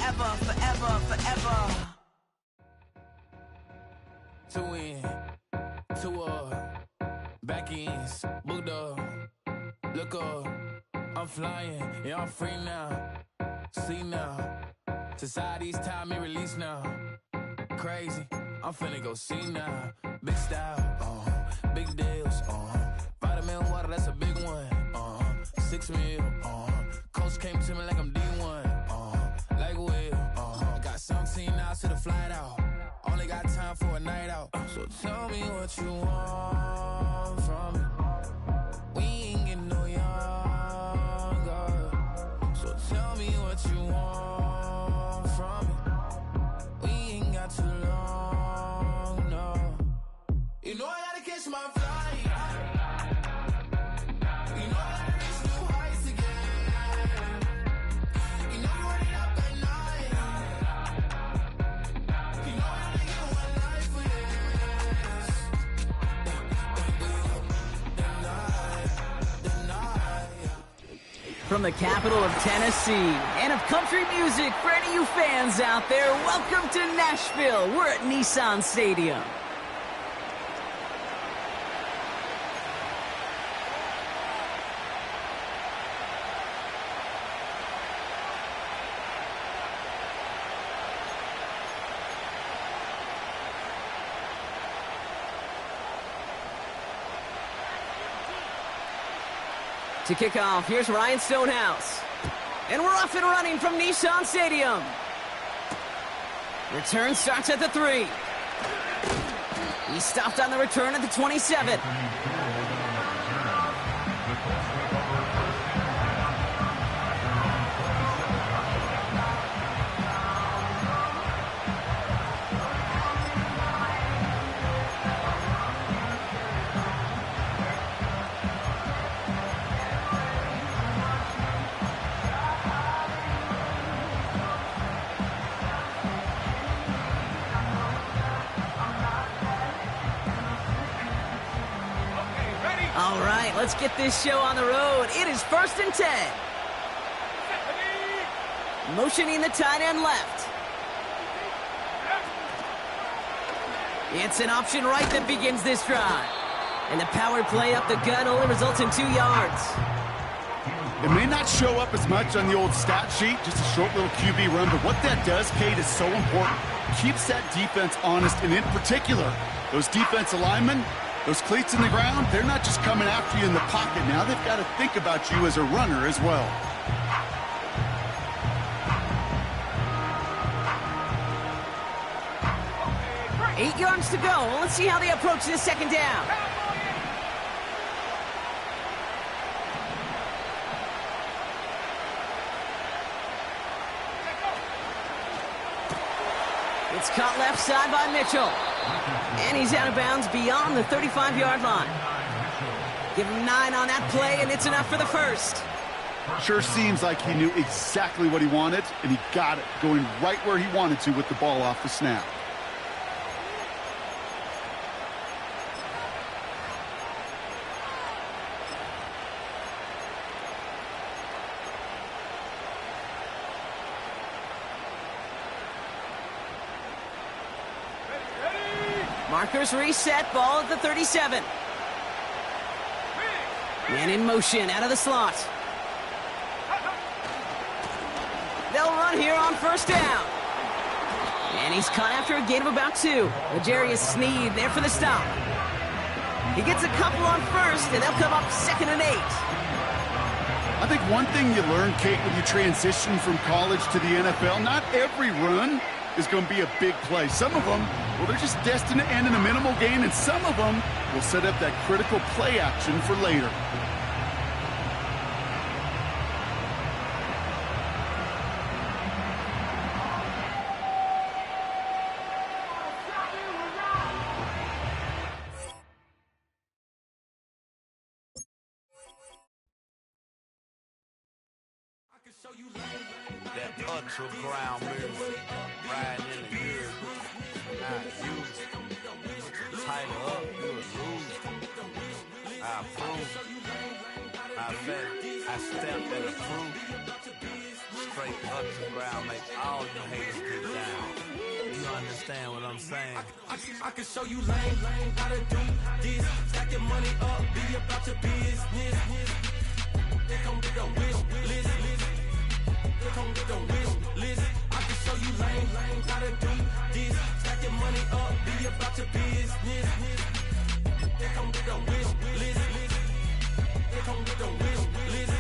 forever, forever, forever. Two in, two back ends, booked up. Look up, I'm flying, yeah, I'm free now. See now, society's time me release now. Crazy, I'm finna go see now. Big style, big deals, vitamin water, that's a big one. 6 mil, coach came to me like I'm D1, like Will. Got 17 hours to the flight out. Only got time for a night out. So tell me what you want from me. We ain't getting no younger. So tell me what you want from me. We ain't got too long, no. You know I gotta catch my flight. You know I gotta reach new heights again. You know you running up at night. You know I only get one life for this. From the capital of Tennessee and of country music, for any of you fans out there, welcome to Nashville. We're at Nissan Stadium. To kick off, here's Ryan Stonehouse. And we're off and running from Nissan Stadium. Return starts at the 3. He stopped on the return at the 27. All right, let's get this show on the road. It is 1st and 10. Motioning the tight end left. It's an option right that begins this drive. And the power play up the gut only results in 2 yards. It may not show up as much on the old stat sheet, just a short little QB run, but what that does, Kate, is so important. Keeps that defense honest, and in particular, those defensive linemen, those cleats in the ground, they're not just coming after you in the pocket now. They've got to think about you as a runner as well. Okay, 8 yards to go. Let's see how they approach this second down. It's caught left side by Mitchell. And he's out of bounds beyond the 35-yard line. Give him 9 on that play, and it's enough for the first. Sure seems like he knew exactly what he wanted, and he got it, going right where he wanted to with the ball off the snap. Markers reset, ball at the 37. Man in motion, out of the slot. They'll run here on first down. And he's caught after a gain of about 2. L'Jarius Sneed there for the stop. He gets a couple on first, and they'll come up 2nd and 8. I think one thing you learn, Kate, when you transition from college to the NFL, not every run is going to be a big play. Some of them, well, they're just destined to end in a minimal gain, and some of them will set up that critical play action for later. That underground music, riding in the years, not used. Tighten up, you would lose. I approve. I bet I stamped and approved. straight underground, make all you haters get down. You understand what I'm saying? I can show you lame, how to do this. Stack your money up, be about your business. They come with a wish list. They come with a wish list. I can show you lame, how to do this. Stack your money up, be about your business. They come with a wish list. They come with a wish list.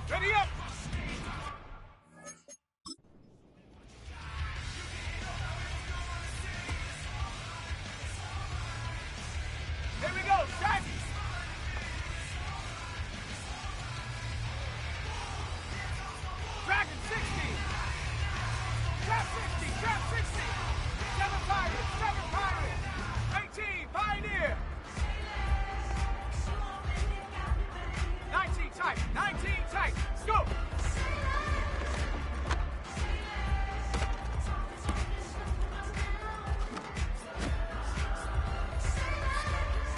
Ready up! Here we go, strike! Dragon 60! Trap 60, trap 60! 7 Pirates, 7 Pirates! 18, Pioneer! 19 tight, 19 tight, let's go!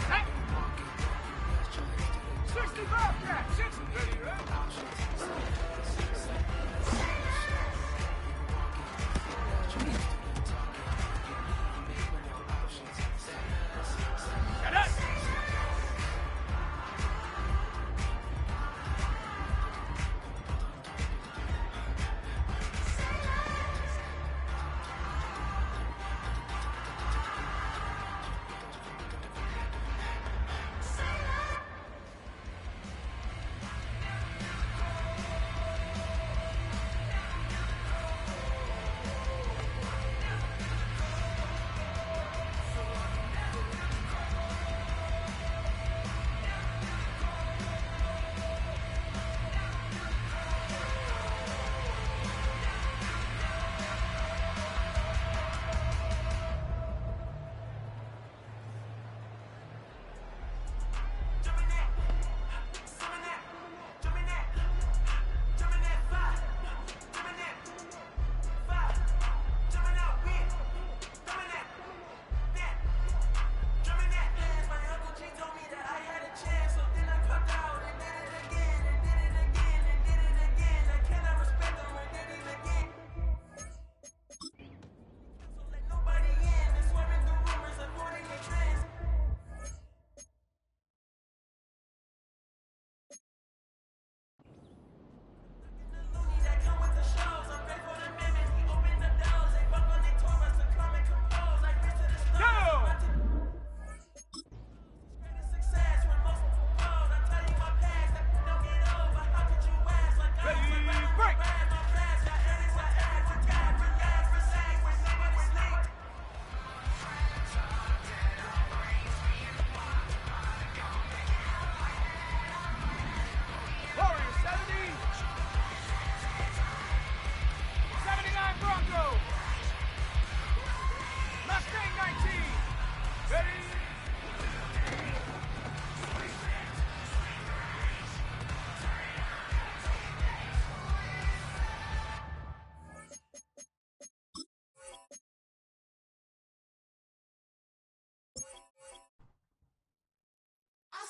Hey! 65 crack, 60, ready, right? Get it!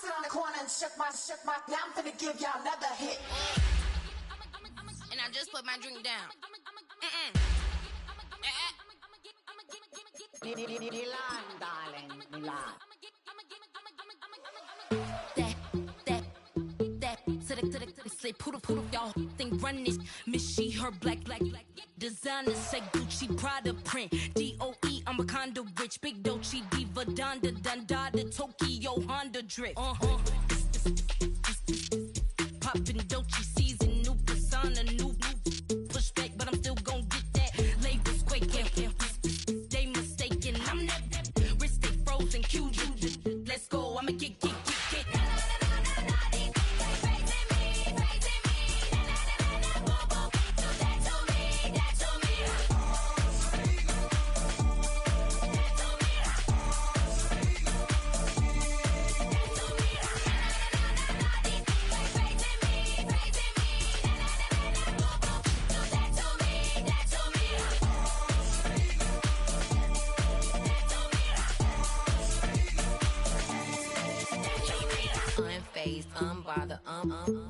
Sit on the corner and shook my, now I'm finna give y'all another hit. And I just put my drink down. Milan, darling, Milan. Say poodle, y'all think run this. Miss she, her black. Designer say Gucci, Prada print. DOE, I'm a condo rich. Big Dolce, Diva, Donda, Tokyo, Honda drip. Poppin' Dolce season, new persona, new pushback, but I'm still gon' get that. Labels quaking, they mistaken. I'm that wrist stay frozen, Q. Let's go, I'ma get. bother.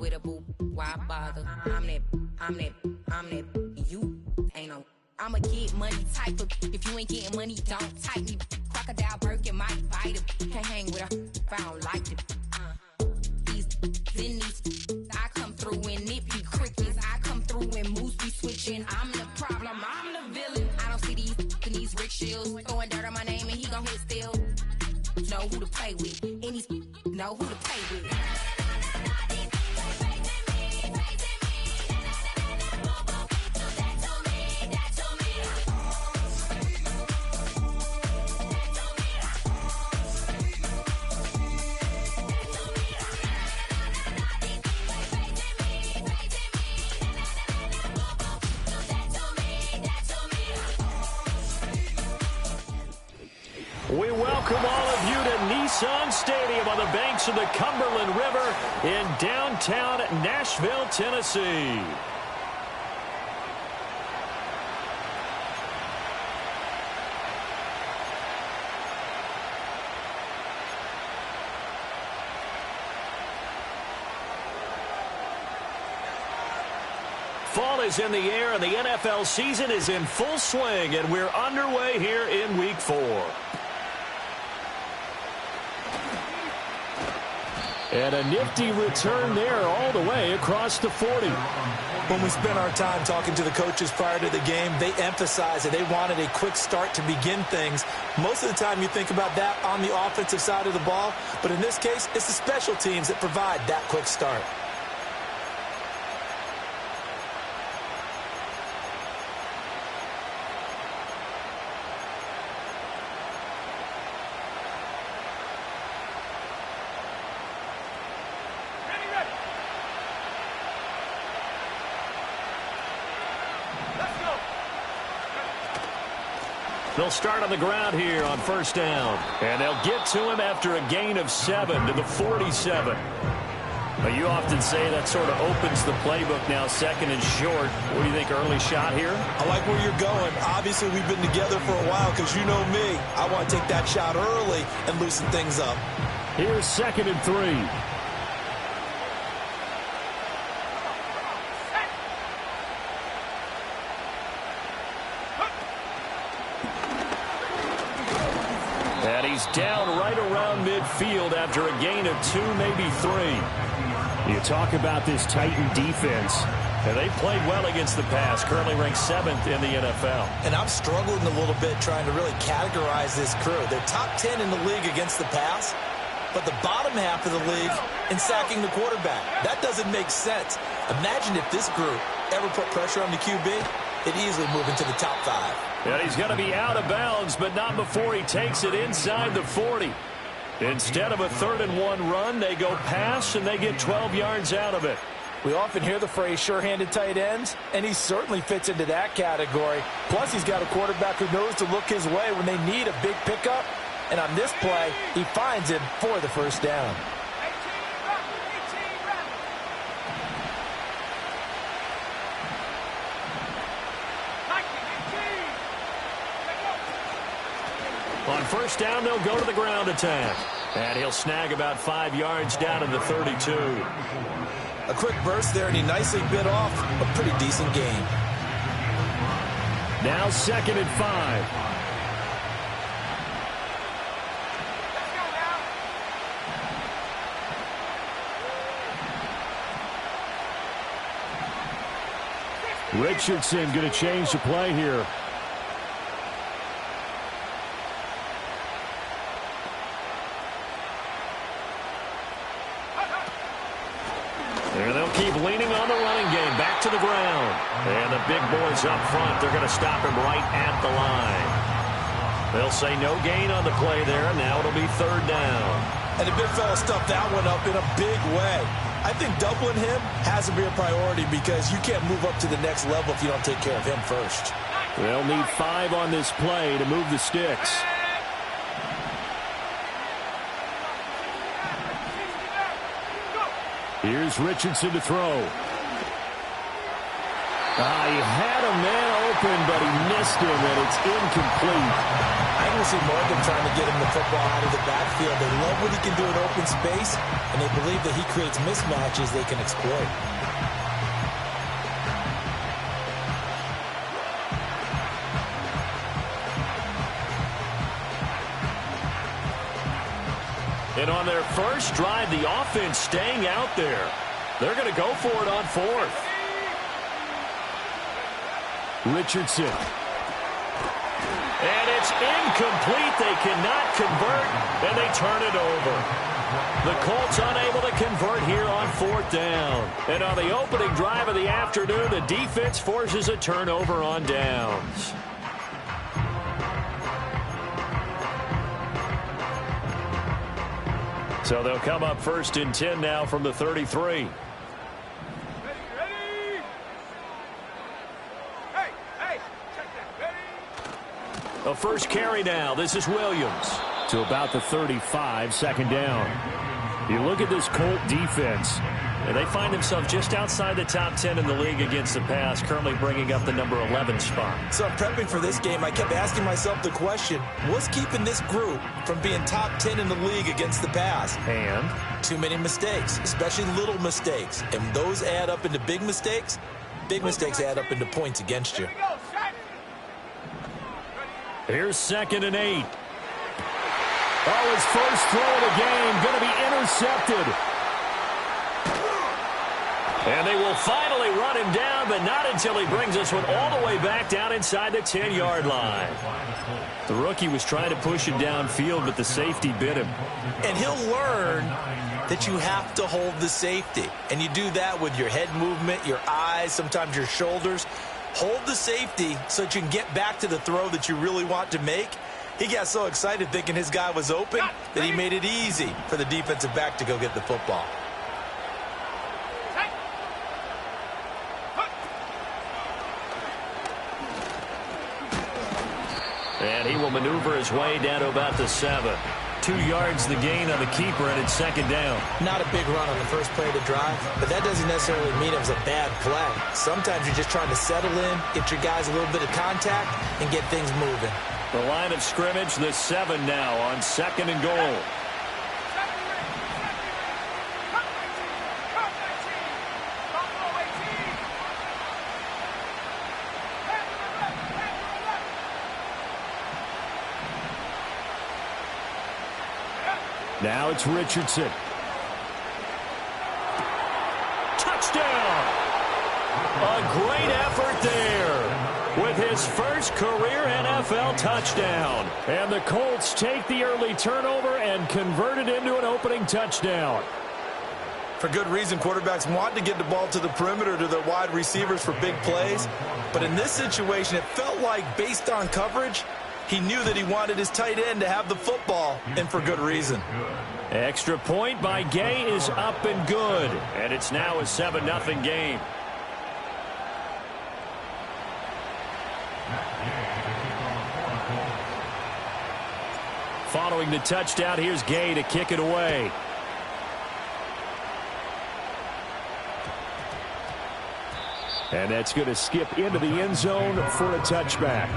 With a boo, why bother? I'm that, you ain't no. I'm a get money type of. If you ain't getting money, don't type me. Crocodile Birkin might bite him. Can't hang with her if I don't like them. I come through and it be crickets. I come through and moves be switching. I'm the problem, I'm the villain. I don't see these rickshaws throwing dirt on my name and he gon' hit still. Know who to play with, and these know who to play with. We welcome all of you to Nissan Stadium on the banks of the Cumberland River in downtown Nashville, Tennessee. Fall is in the air and the NFL season is in full swing, and we're underway here in Week 4. And a nifty return there all the way across the 40. When we spent our time talking to the coaches prior to the game, they emphasized that they wanted a quick start to begin things. Most of the time you think about that on the offensive side of the ball, but in this case, it's the special teams that provide that quick start. They'll start on the ground here on first down. And they'll get to him after a gain of 7 to the 47. But you often say that sort of opens the playbook now, second and short. What do you think, early shot here? I like where you're going. Obviously, we've been together for a while because you know me. I want to take that shot early and loosen things up. Here's 2nd and 3. And he's down right around midfield after a gain of 2, maybe 3. You talk about this Titan defense, and they played well against the pass, currently ranked 7th in the NFL. And I'm struggling a little bit trying to really categorize this crew. They're top 10 in the league against the pass, but the bottom half of the league in sacking the quarterback. That doesn't make sense. Imagine if this group ever put pressure on the QB, they'd easily move into the top 5. And he's going to be out of bounds, but not before he takes it inside the 40. Instead of a 3rd and 1 run, they go pass, and they get 12 yards out of it. We often hear the phrase sure-handed tight ends, and he certainly fits into that category. Plus, he's got a quarterback who knows to look his way when they need a big pickup. And on this play, he finds him for the first down. On first down, they'll go to the ground attack. And he'll snag about 5 yards down in the 32. A quick burst there, and he nicely bit off a pretty decent gain. Now 2nd and 5. Richardson going to change the play here. And they'll keep leaning on the running game. Back to the ground. And the big boys up front, they're going to stop him right at the line. They'll say no gain on the play there. Now it'll be 3rd down. And the big fella stuffed that one up in a big way. I think doubling him has to be a priority because you can't move up to the next level if you don't take care of him first. They'll need 5 on this play to move the sticks. Here's Richardson to throw. He had a man open, but he missed him, and it's incomplete. I can see more of them trying to get him the football out of the backfield. They love what he can do in open space, and they believe that he creates mismatches they can exploit. And on their first drive, the offense staying out there. They're going to go for it on fourth. Richardson. And it's incomplete. They cannot convert, and they turn it over. The Colts unable to convert here on fourth down. And on the opening drive of the afternoon, the defense forces a turnover on downs. So they'll come up first and 10 now from the 33. A first carry now. This is Williams. To about the 35, second down. You look at this Colt defense, and they find themselves just outside the top 10 in the league against the pass, currently bringing up the number 11 spot. So prepping for this game, I kept asking myself the question, what's keeping this group from being top 10 in the league against the pass? And? Too many mistakes, especially little mistakes. And those add up into big mistakes. Big mistakes add up into points against you. Here's 2nd and 8. Oh, his first throw of the game going to be intercepted. And they will finally run him down, but not until he brings this one all the way back down inside the 10-yard line. The rookie was trying to push him downfield, but the safety bit him. And he'll learn that you have to hold the safety. And you do that with your head movement, your eyes, sometimes your shoulders. Hold the safety so that you can get back to the throw that you really want to make. He got so excited thinking his guy was open that he made it easy for the defensive back to go get the football. And he will maneuver his way down to about the 7. 2 yards the gain on the keeper, and it's second down. Not a big run on the first play of the drive, but that doesn't necessarily mean it was a bad play. Sometimes you're just trying to settle in, get your guys a little bit of contact, and get things moving. The line of scrimmage, the 7 now on 2nd and goal. Now it's Richardson. Touchdown! A great effort there with his first career NFL touchdown. And the Colts take the early turnover and convert it into an opening touchdown. For good reason, quarterbacks want to get the ball to the perimeter to their wide receivers for big plays. But in this situation, it felt like based on coverage, he knew that he wanted his tight end to have the football, and for good reason. Extra point by Gay is up and good. And it's now a 7-0 game. Following the touchdown, here's Gay to kick it away. And that's going to skip into the end zone for a touchback.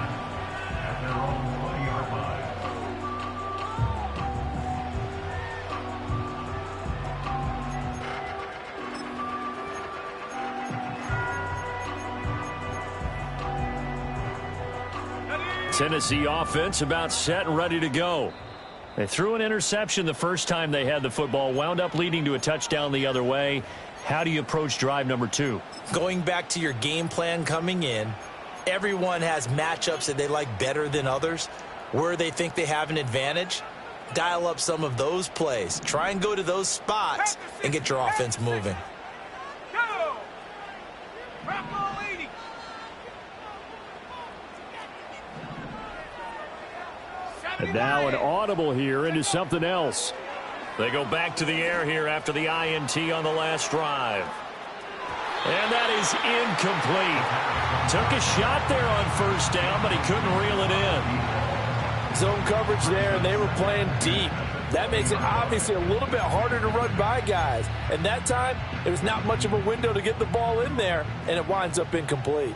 Tennessee offense about set and ready to go. They threw an interception the first time they had the football, wound up leading to a touchdown the other way. How do you approach drive number 2? Going back to your game plan coming in, everyone has matchups that they like better than others. Where they think they have an advantage, dial up some of those plays. Try and go to those spots and get your offense moving. And now an audible here into something else. They go back to the air here after the INT on the last drive. And that is incomplete. Took a shot there on first down, but he couldn't reel it in. Zone coverage there, and they were playing deep. That makes it obviously a little bit harder to run by guys. And that time, there's not much of a window to get the ball in there, and it winds up incomplete.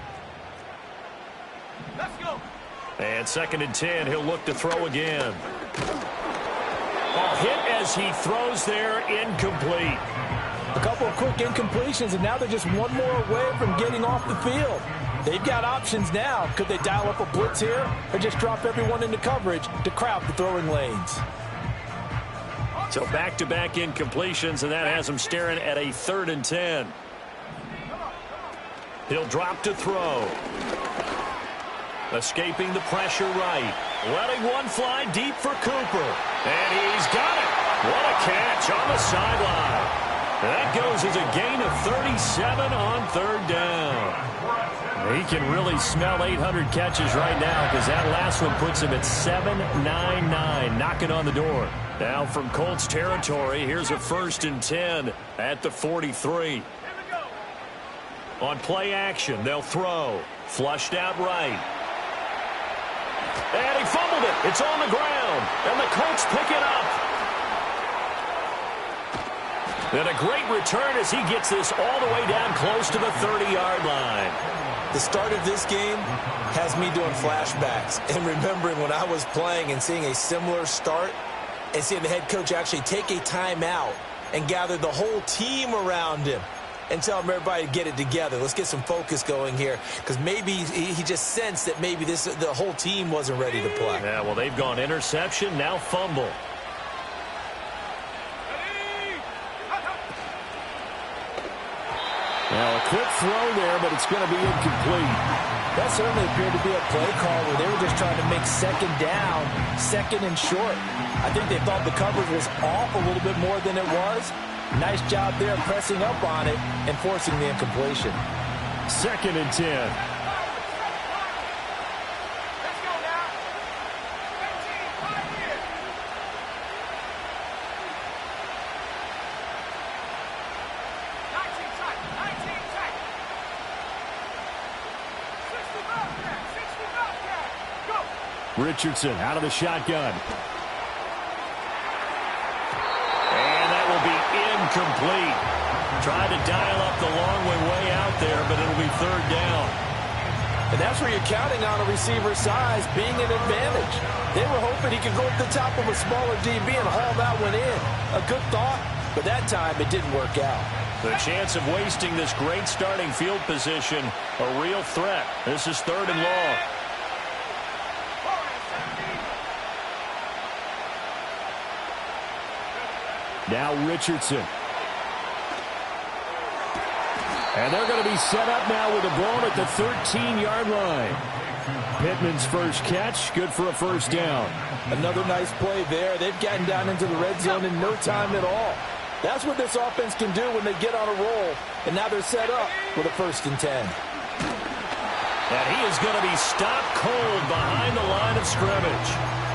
Let's go. And 2nd and 10, he'll look to throw again. Ball hit as he throws there, incomplete. A couple of quick incompletions, and now they're just one more away from getting off the field. They've got options now. Could they dial up a blitz here or just drop everyone into coverage to crowd the throwing lanes? So back-to-back incompletions, and that has him staring at a 3rd and 10. He'll drop to throw. Escaping the pressure right. Letting one fly deep for Cooper. And he's got it. What a catch on the sideline. That goes as a gain of 37 on 3rd down. He can really smell 800 catches right now because that last one puts him at 799, knocking on the door. Now from Colts territory, here's a 1st and 10 at the 43. On play action, they'll throw. Flushed out right. And he fumbled it. It's on the ground. And the Colts pick it up. And a great return as he gets this all the way down close to the 30-yard line. The start of this game has me doing flashbacks and remembering when I was playing and seeing a similar start and seeing the head coach actually take a timeout and gather the whole team around him and tell him everybody to get it together. Let's get some focus going here because maybe he just sensed that maybe the whole team wasn't ready to play. Yeah, well, they've gone interception, now fumble. Now a quick throw there, but it's going to be incomplete. That certainly appeared to be a play call where they were just trying to make 2nd down, 2nd and short. I think they thought the coverage was off a little bit more than it was. Nice job there pressing up on it and forcing the incompletion. 2nd and 10. Richardson out of the shotgun. And that will be incomplete. Tried to dial up the long way out there, but it'll be 3rd down. And that's where you're counting on a receiver's size being an advantage. They were hoping he could go up the top of a smaller DB and haul that one in. A good thought, but that time it didn't work out. The chance of wasting this great starting field position, a real threat. This is 3rd and long. Now Richardson. And they're going to be set up now with a ball at the 13-yard line. Pittman's first catch, good for a 1st down. Another nice play there. They've gotten down into the red zone in no time at all. That's what this offense can do when they get on a roll. And now they're set up with a 1st and 10. And he is going to be stopped cold behind the line of scrimmage.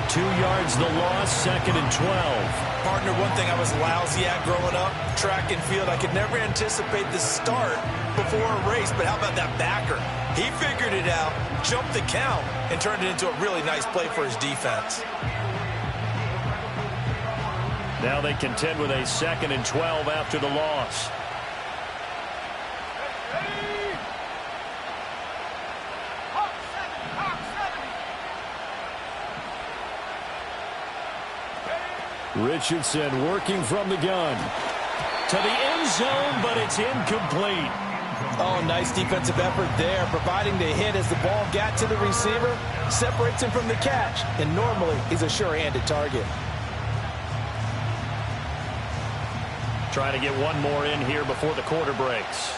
2 yards the loss, 2nd and 12. Partner, one thing I was lousy at growing up, track and field. I could never anticipate the start before a race, but how about that backer? He figured it out, jumped the count, and turned it into a really nice play for his defense. Now they contend with a 2nd and 12 after the loss. Richardson working from the gun. To the end zone, but it's incomplete. Oh, nice defensive effort there, providing the hit as the ball got to the receiver, separates him from the catch, and normally he's a sure-handed target. Trying to get one more in here before the quarter breaks.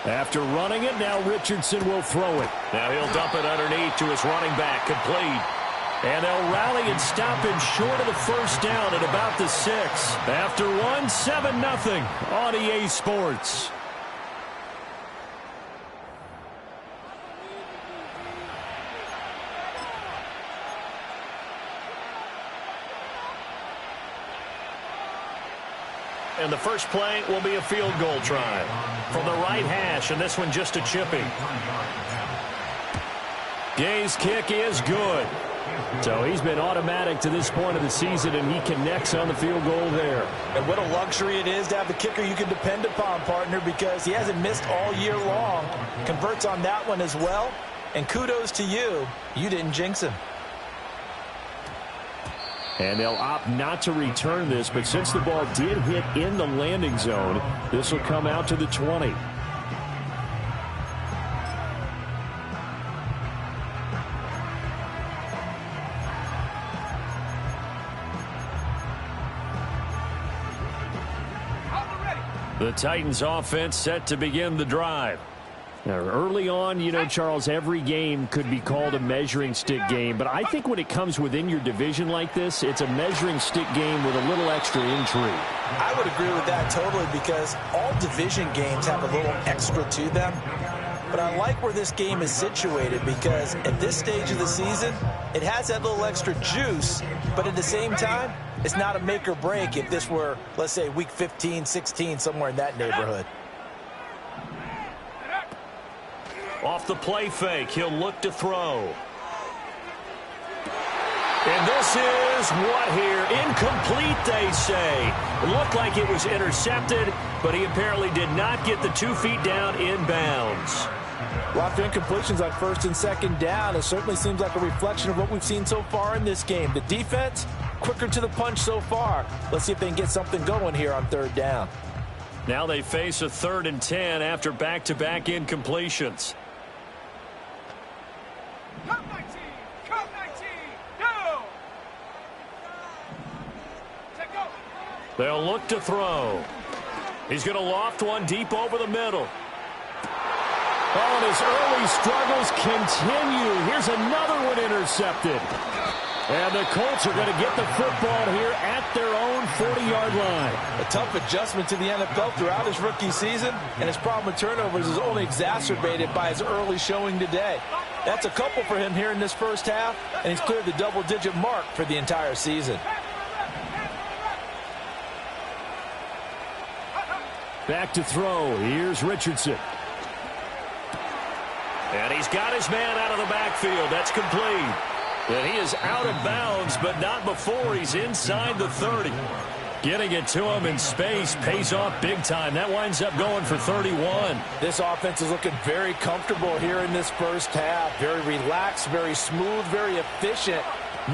After running it, now Richardson will throw it. Now he'll dump it underneath to his running back, complete. And they'll rally and stop him short of the 1st down at about the 6. After one, 7-0 on EA Sports. and the first play will be a field goal try from the right hash, and this one just a chipping. Gay's kick is good. So he's been automatic to this point of the season, and he connects on the field goal there. And what a luxury it is to have the kicker you can depend upon, partner, because he hasn't missed all year long. Converts on that one as well. And kudos to you. You didn't jinx him. And they'll opt not to return this, but since the ball did hit in the landing zone, this will come out to the 20. The Titans offense set to begin the drive. Now, early on, you know, Charles, every game could be called a measuring stick game, but I think when it comes within your division like this, it's a measuring stick game with a little extra intrigue. I would agree with that totally, because all division games have a little extra to them. But I like where this game is situated, because at this stage of the season, it has that little extra juice, but at the same time, it's not a make or break if this were, let's say, week 15, 16, somewhere in that neighborhood. Off the play fake, he'll look to throw. And this is what here? Incomplete, they say. It looked like it was intercepted, but he apparently did not get the 2 feet down in bounds. Lots of incompletions on first and second down. It certainly seems like a reflection of what we've seen so far in this game. The defense, quicker to the punch so far. Let's see if they can get something going here on third down. Now they face a 3rd and 10 after back-to-back incompletions. Come 19, go! Take go. They'll look to throw. He's going to loft one deep over the middle. Oh, and his early struggles continue. Here's another one intercepted. And the Colts are going to get the football here at their own 40-yard line. A tough adjustment to the NFL throughout his rookie season, and his problem with turnovers is only exacerbated by his early showing today. That's a couple for him here in this first half, and he's cleared the double-digit mark for the entire season. Back to throw. Here's Richardson. And he's got his man out of the backfield. That's complete. And he is out of bounds, but not before he's inside the 30. Getting it to him in space pays off big time. That winds up going for 31. This offense is looking very comfortable here in this first half. Very relaxed, very smooth, very efficient.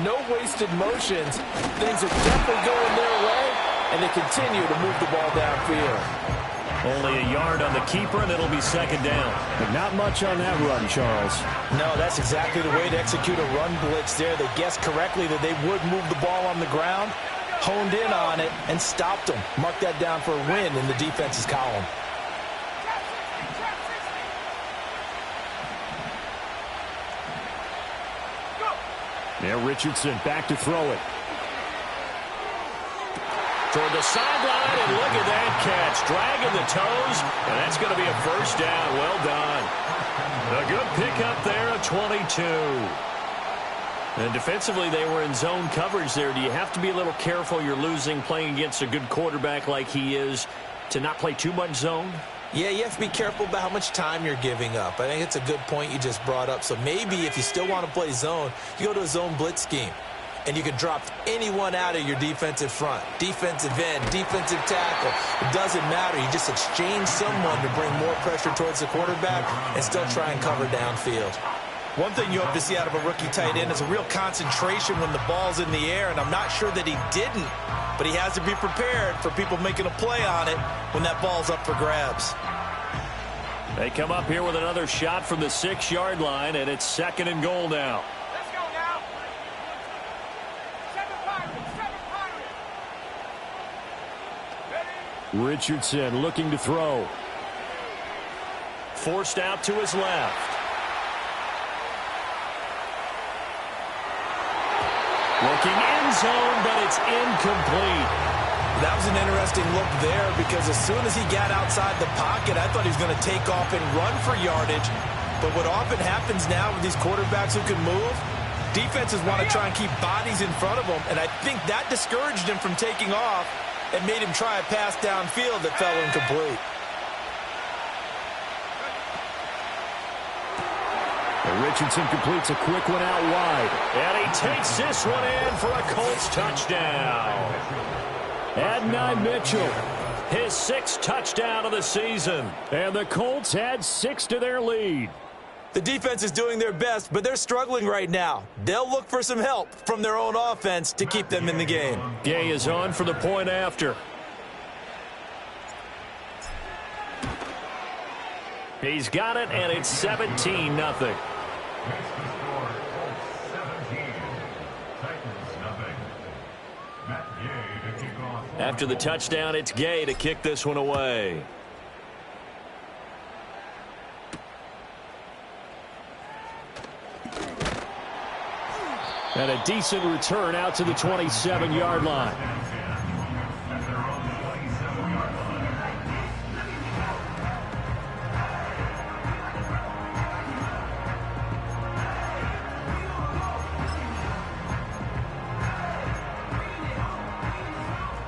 No wasted motions. Things are definitely going their way, and they continue to move the ball downfield. Only a yard on the keeper, and it'll be second down. But not much on that run, Charles. No, that's exactly the way to execute a run blitz there. They guessed correctly that they would move the ball on the ground, honed in on it, and stopped them. Mark that down for a win in the defense's column. Now Richardson back to throw it. Toward the sideline, and look at that catch. Dragging the toes, and that's going to be a first down. Well done. A good pickup there at 22. And defensively, they were in zone coverage there. Do you have to be a little careful? You're losing playing against a good quarterback like he is to not play too much zone? Yeah, you have to be careful about how much time you're giving up. I think it's a good point you just brought up. So maybe if you still want to play zone, you go to a zone blitz scheme. And you can drop anyone out of your defensive front. Defensive end, defensive tackle. It doesn't matter. You just exchange someone to bring more pressure towards the quarterback and still try and cover downfield. One thing you hope to see out of a rookie tight end is a real concentration when the ball's in the air, and I'm not sure that he didn't, but he has to be prepared for people making a play on it when that ball's up for grabs. They come up here with another shot from the 6-yard line, and it's second and goal now. Let's go now. 7 Pirates, 7 Pirates. Ready? Richardson looking to throw. Forced out to his left. Looking in zone, but it's incomplete. That was an interesting look there, because as soon as he got outside the pocket, I thought he was going to take off and run for yardage. But what often happens now with these quarterbacks who can move, defenses want to try and keep bodies in front of them, and I think that discouraged him from taking off. and made him try a pass downfield that fell incomplete. Richardson completes a quick one out wide. And he takes this one in for a Colts touchdown. Adonai Mitchell, his 6th touchdown of the season. And the Colts add 6 to their lead. The defense is doing their best, but they're struggling right now. They'll look for some help from their own offense to keep them in the game. Gay is on for the point after. He's got it, and it's 17-0. After the touchdown, it's Gay to kick this one away. And a decent return out to the 27-yard line.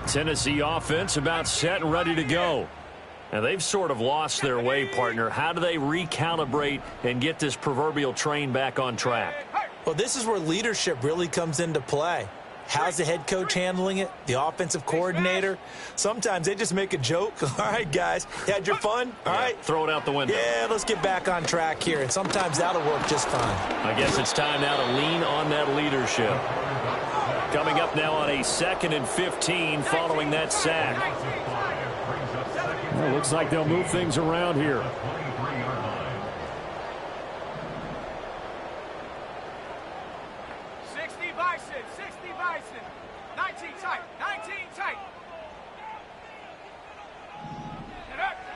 Tennessee offense about set and ready to go. And they've sort of lost their way, partner. How do they recalibrate and get this proverbial train back on track? Well, this is where leadership really comes into play. How's the head coach handling it? The offensive coordinator? Sometimes they just make a joke. All right, guys, you had your fun? All right. Throw it out the window. Yeah, let's get back on track here. And sometimes that'll work just fine. I guess it's time now to lean on that leadership. Coming up now on a 2nd and 15 following that sack. Well, looks like they'll move things around here.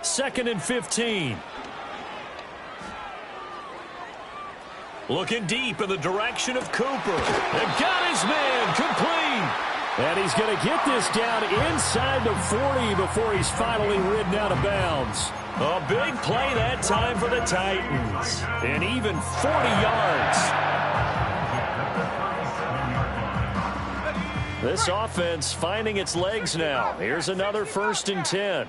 Second and 15. Looking deep in the direction of Cooper. And got his man complete. And he's going to get this down inside the 40 before he's finally ridden out of bounds. A big play that time for the Titans. And even 40 yards. This offense finding its legs now. Here's another 1st and 10.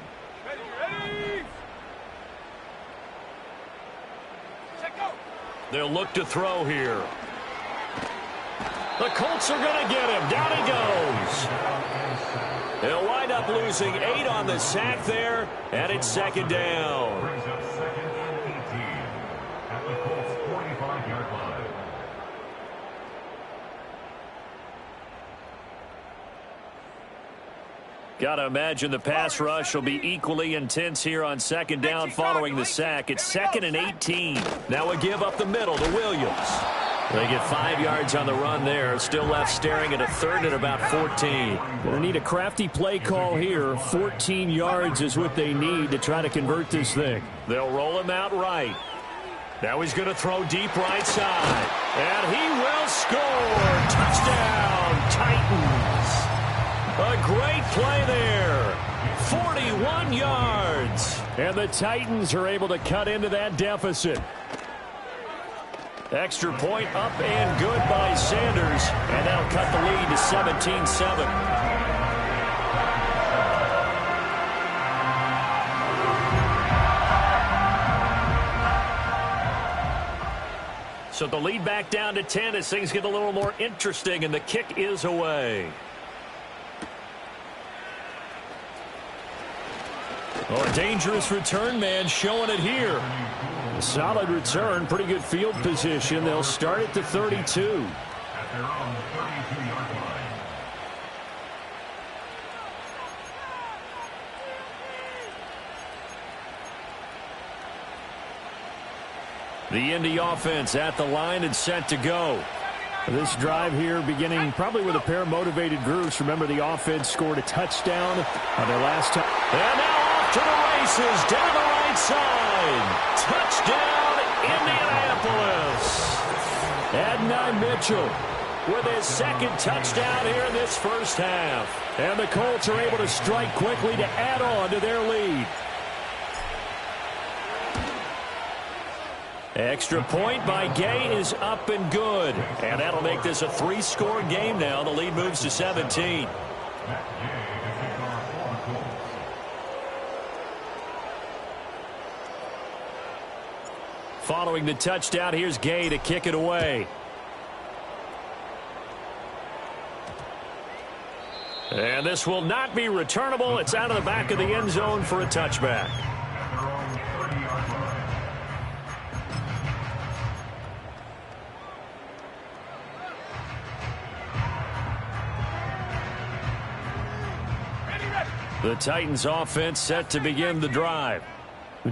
They'll look to throw here. The Colts are going to get him. Down he goes. They'll wind up losing 8 on the sack there, and it's 2nd down. Got to imagine the pass rush will be equally intense here on 2nd down following the sack. It's 2nd and 18. Now a give up the middle to Williams. They get 5 yards on the run there. Still left staring at a 3rd and about 14. Going to need a crafty play call here. 14 yards is what they need to try to convert this thing. They'll roll him out right. Now he's going to throw deep right side. And he will score. Touchdown, Titans. A great play there. 41 yards. And the Titans are able to cut into that deficit. Extra point up and good by Sanders. And that'll cut the lead to 17-7. So the lead back down to 10 as things get a little more interesting, and the kick is away. Oh, a dangerous return man showing it here. Solid return, pretty good field position. They'll start at the 32. At their own 32-yard line. The Indy offense at the line and set to go. This drive here beginning probably with a pair of motivated groups. Remember, the offense scored a touchdown on their last time. And now off to the races down the right side. Touchdown, Indianapolis. Adonai Mitchell with his 2nd touchdown here in this first half. And the Colts are able to strike quickly to add on to their lead. Extra point by Gay is up and good. And that'll make this a 3-score game now. The lead moves to 17. Following the touchdown, here's Gay to kick it away. And this will not be returnable. It's out of the back of the end zone for a touchback. The Titans offense set to begin the drive.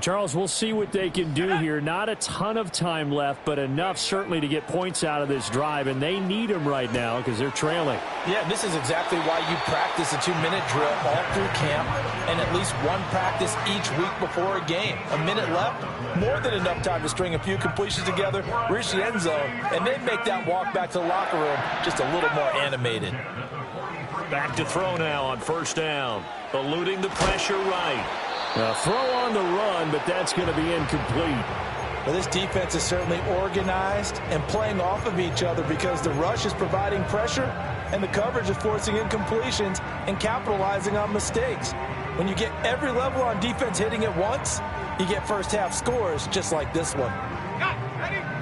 Charles, we'll see what they can do here. Not a ton of time left, but enough certainly to get points out of this drive, and they need them right now because they're trailing. Yeah, this is exactly why you practice a 2-minute drill all through camp and at least one practice each week before a game. A minute left, more than enough time to string a few completions together, reach the end zone, and then make that walk back to the locker room just a little more animated. Back to throw now on first down. Eluding the pressure right. Now throw on the run, but that's going to be incomplete. Well, this defense is certainly organized and playing off of each other because the rush is providing pressure and the coverage is forcing incompletions and capitalizing on mistakes. When you get every level on defense hitting at once, you get first half scores just like this one.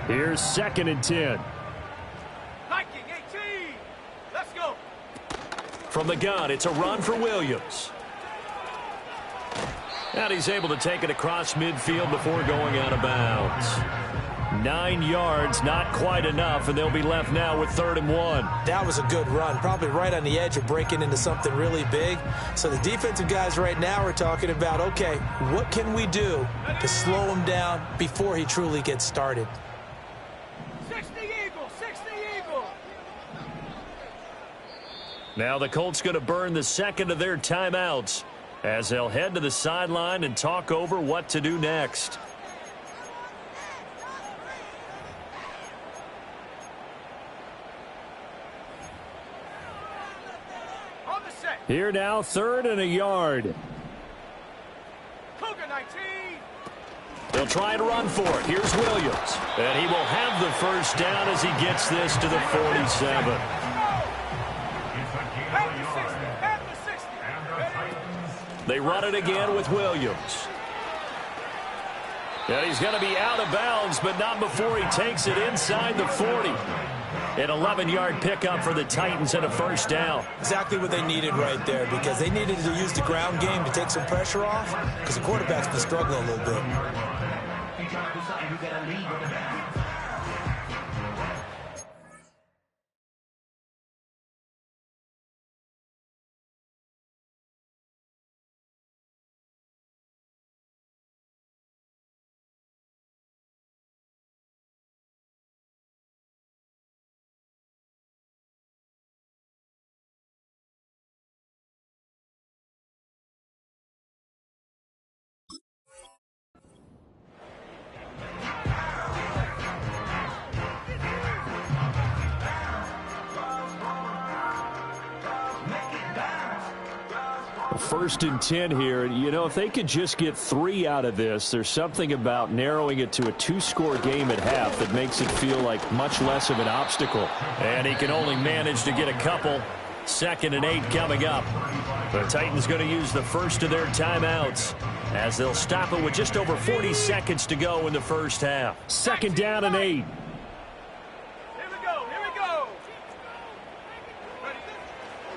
Here's 2nd and 10. Viking 18. Let's go. From the gun, it's a run for Williams. And he's able to take it across midfield before going out of bounds. 9 yards, not quite enough, and they'll be left now with 3rd and 1. That was a good run, probably right on the edge of breaking into something really big. So the defensive guys right now are talking about, okay, what can we do to slow him down before he truly gets started? 60 Eagles, 60 Eagles. Now the Colts going to burn the second of their timeouts as they'll head to the sideline and talk over what to do next. On the set. Here now, 3rd and a yard. Cougar 19. They'll try and run for it. Here's Williams. And he will have the first down as he gets this to the 47. They run it again with Williams. And he's going to be out of bounds, but not before he takes it inside the 40. An 11-yard pickup for the Titans and a first down. Exactly what they needed right there because they needed to use the ground game to take some pressure off because the quarterback's been struggling a little bit. First and 10 here. You know, if they could just get 3 out of this, there's something about narrowing it to a 2-score game at half that makes it feel like much less of an obstacle. And he can only manage to get a couple. 2nd and 8 coming up. The Titans going to use the first of their timeouts as they'll stop it with just over 40 seconds to go in the first half. 2nd down and 8.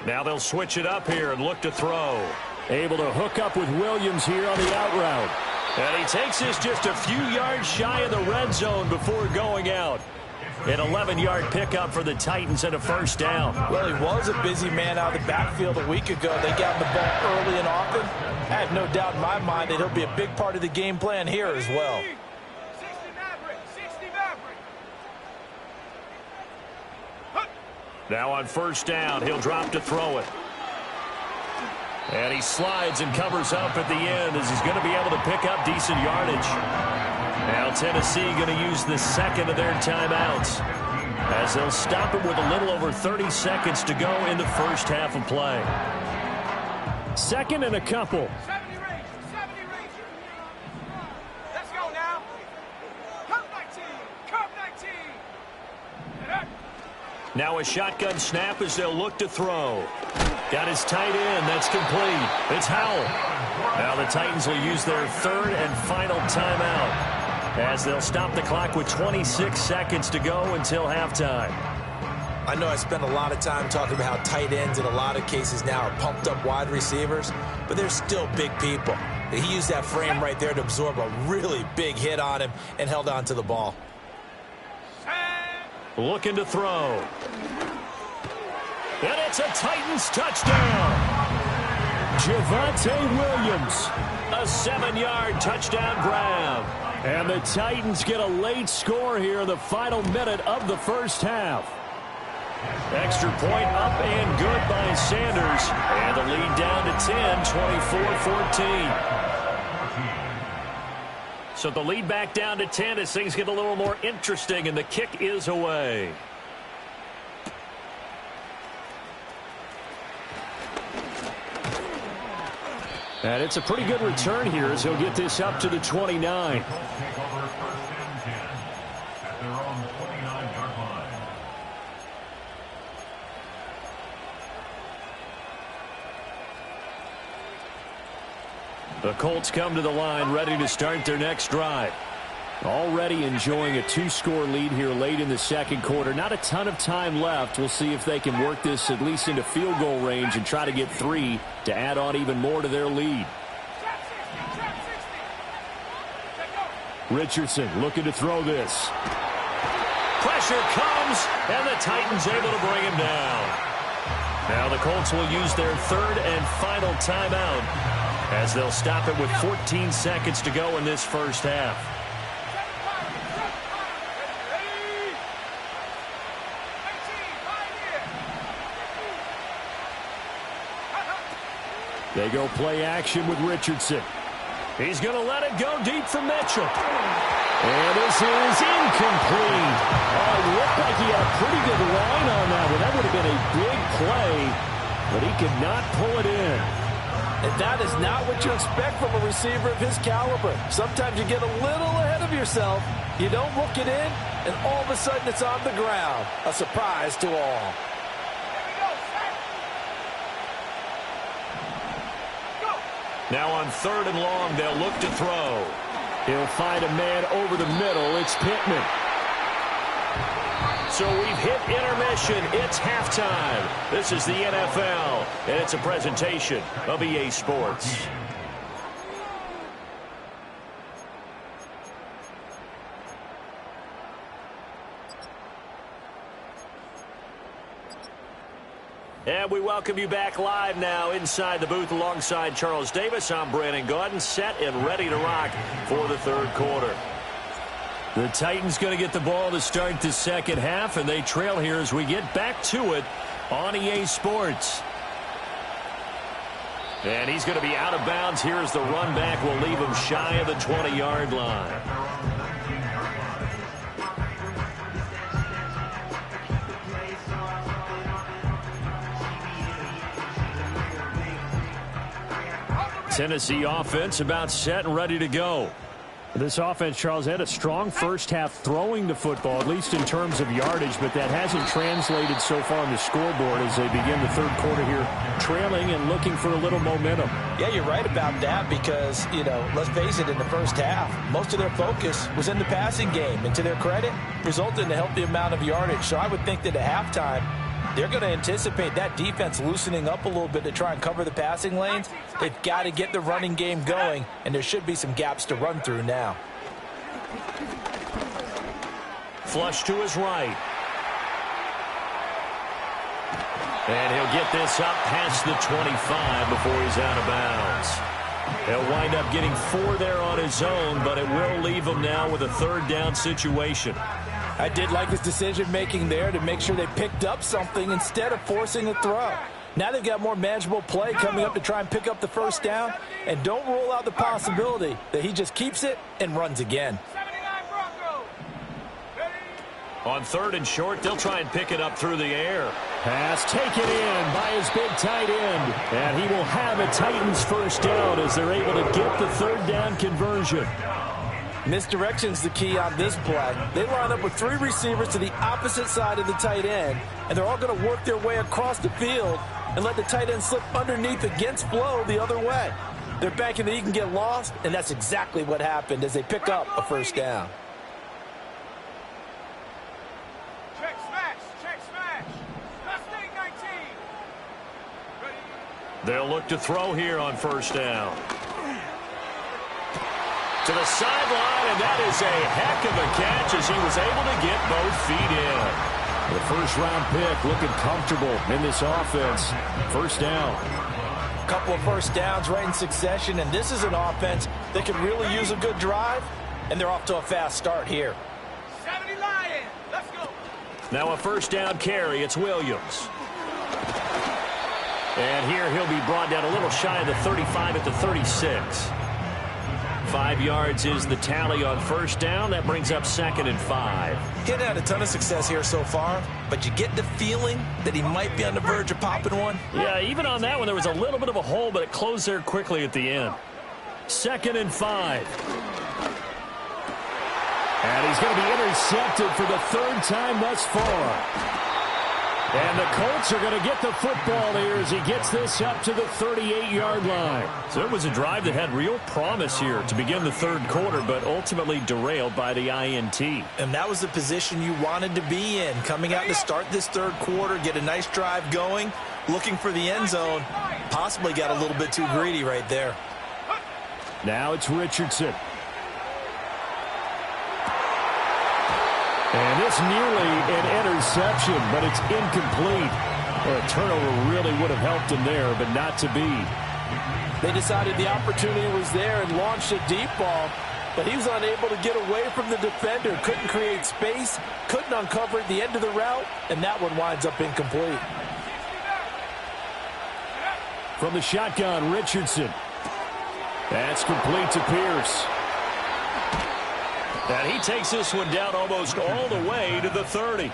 Now they'll switch it up here and look to throw. Able to hook up with Williams here on the out route. And he takes this just a few yards shy of the red zone before going out. An 11-yard pickup for the Titans and a first down. Well, he was a busy man out of the backfield a week ago. They got him the ball early and often. I have no doubt in my mind that he'll be a big part of the game plan here as well. 60 Maverick, 60 Maverick. Now on first down, he'll drop to throw it. And he slides and covers up at the end as he's going to be able to pick up decent yardage. Now Tennessee going to use the second of their timeouts as they'll stop it with a little over 30 seconds to go in the first half of play. 2nd and a couple. 70 Rangers, 70 Rangers. Let's go now. Curve 19, curve 19. Now a shotgun snap as they'll look to throw. Got his tight end. That's complete. It's Howell. Now the Titans will use their 3rd and final timeout as they'll stop the clock with 26 seconds to go until halftime. I know I spend a lot of time talking about how tight ends in a lot of cases now are pumped up wide receivers, but they're still big people. He used that frame right there to absorb a really big hit on him and held on to the ball. Looking to throw. And it's a Titans touchdown. Javonte Williams, a 7-yard touchdown grab. And the Titans get a late score here in the final minute of the first half. Extra point up and good by Sanders. And the lead down to 10, 24-14. So the lead back down to 10 as things get a little more interesting, and the kick is away. And it's a pretty good return here as he'll get this up to the 29. The Colts come to the line ready to start their next drive. Already enjoying a 2-score lead here late in the second quarter. Not a ton of time left. We'll see if they can work this at least into field goal range and try to get 3 to add on even more to their lead. Richardson looking to throw this. Pressure comes, and the Titans able to bring him down. Now the Colts will use their third and final timeout, as they'll stop it with 14 seconds to go in this first half. They go play action with Richardson. He's going to let it go deep for Mitchell. And this is incomplete. Oh, it looked like he had a pretty good line on that one. That would have been a big play, but he could not pull it in. And that is not what you expect from a receiver of his caliber. Sometimes you get a little ahead of yourself. You don't look it in, and all of a sudden it's on the ground. A surprise to all. Now on third and long, they'll look to throw. He'll find a man over the middle. It's Pittman. So we've hit intermission. It's halftime. This is the NFL, and it's a presentation of EA Sports. And we welcome you back live now inside the booth alongside Charles Davis. I'm Brandon Gaudin, set and ready to rock for the third quarter. The Titans going to get the ball to start the second half, and they trail here as we get back to it on EA Sports. And he's going to be out of bounds here as the run back will leave him shy of the 20-yard line. Tennessee offense about set and ready to go. This offense, Charles, had a strong first half throwing the football, at least in terms of yardage, but that hasn't translated so far on the scoreboard as they begin the third quarter here, trailing and looking for a little momentum. Yeah, you're right about that because, let's face it, in the first half, most of their focus was in the passing game, and to their credit, resulted in a healthy amount of yardage. So I would think that at halftime, they're going to anticipate that defense loosening up a little bit to try and cover the passing lanes. They've got to get the running game going, and there should be some gaps to run through now. Flush to his right. And he'll get this up past the 25 before he's out of bounds. He'll wind up getting 4 there on his own, but it will leave him now with a third down situation. I did like his decision-making there to make sure they picked up something instead of forcing a throw. Now they've got more manageable play coming up to try and pick up the first down, and don't rule out the possibility that he just keeps it and runs again. On third and short, they'll try and pick it up through the air. Pass taken in by his big tight end, and he will have a Titans first down as they're able to get the third down conversion. Misdirection's the key on this play. They line up with 3 receivers to the opposite side of the tight end, and they're all going to work their way across the field and let the tight end slip underneath against flow the other way. They're banking that he can get lost, and that's exactly what happened as they pick up a first down. Check smash. Check smash. Mustang 19. Ready? They'll look to throw here on first down. To the sideline, and that is a heck of a catch as he was able to get both feet in. The first-round pick looking comfortable in this offense. First down. Couple of first downs right in succession, and this is an offense that can really use a good drive, and they're off to a fast start here. 70 Lion. Let's go. Now a first down carry. It's Williams. And here he'll be brought down a little shy of the 35 at the 36. 5 yards is the tally on first down. That brings up 2nd and 5. He hadn't had a ton of success here so far, but you get the feeling that he might be on the verge of popping one. Yeah, even on that one, there was a little bit of a hole, but it closed there quickly at the end. 2nd and 5. And he's going to be intercepted for the 3rd time thus far. And the Colts are going to get the football here as he gets this up to the 38-yard line. So it was a drive that had real promise here to begin the 3rd quarter, but ultimately derailed by the INT. And that was the position you wanted to be in, coming out to start this 3rd quarter, get a nice drive going, looking for the end zone. Possibly got a little bit too greedy right there. Now it's Richardson. And this nearly an interception, but it's incomplete. Well, a turnover really would have helped him there, but not to be. They decided the opportunity was there and launched a deep ball, but he was unable to get away from the defender. Couldn't create space, couldn't uncover at the end of the route, and that one winds up incomplete. From the shotgun, Richardson. That's complete to Pierce. And he takes this one down almost all the way to the 30.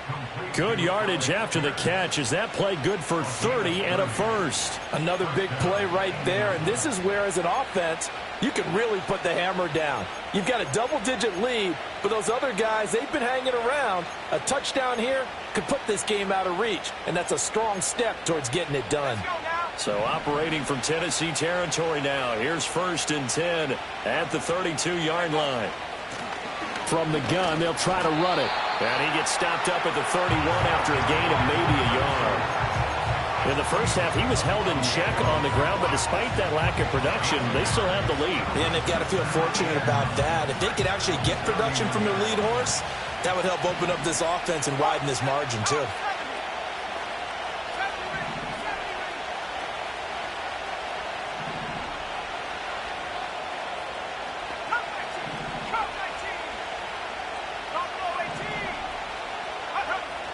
Good yardage after the catch as that play good for 30 and a first. Another big play right there, and this is where, as an offense, you can really put the hammer down. You've got a double-digit lead, but those other guys, they've been hanging around. A touchdown here could put this game out of reach, and that's a strong step towards getting it done. So operating from Tennessee territory now. Here's 1st and 10 at the 32-yard line. From the gun, they'll try to run it. And he gets stopped up at the 31 after a gain of maybe a yard. In the first half, he was held in check on the ground, but despite that lack of production, they still have the lead. And they've got to feel fortunate about that. If they could actually get production from their lead horse, that would help open up this offense and widen this margin, too.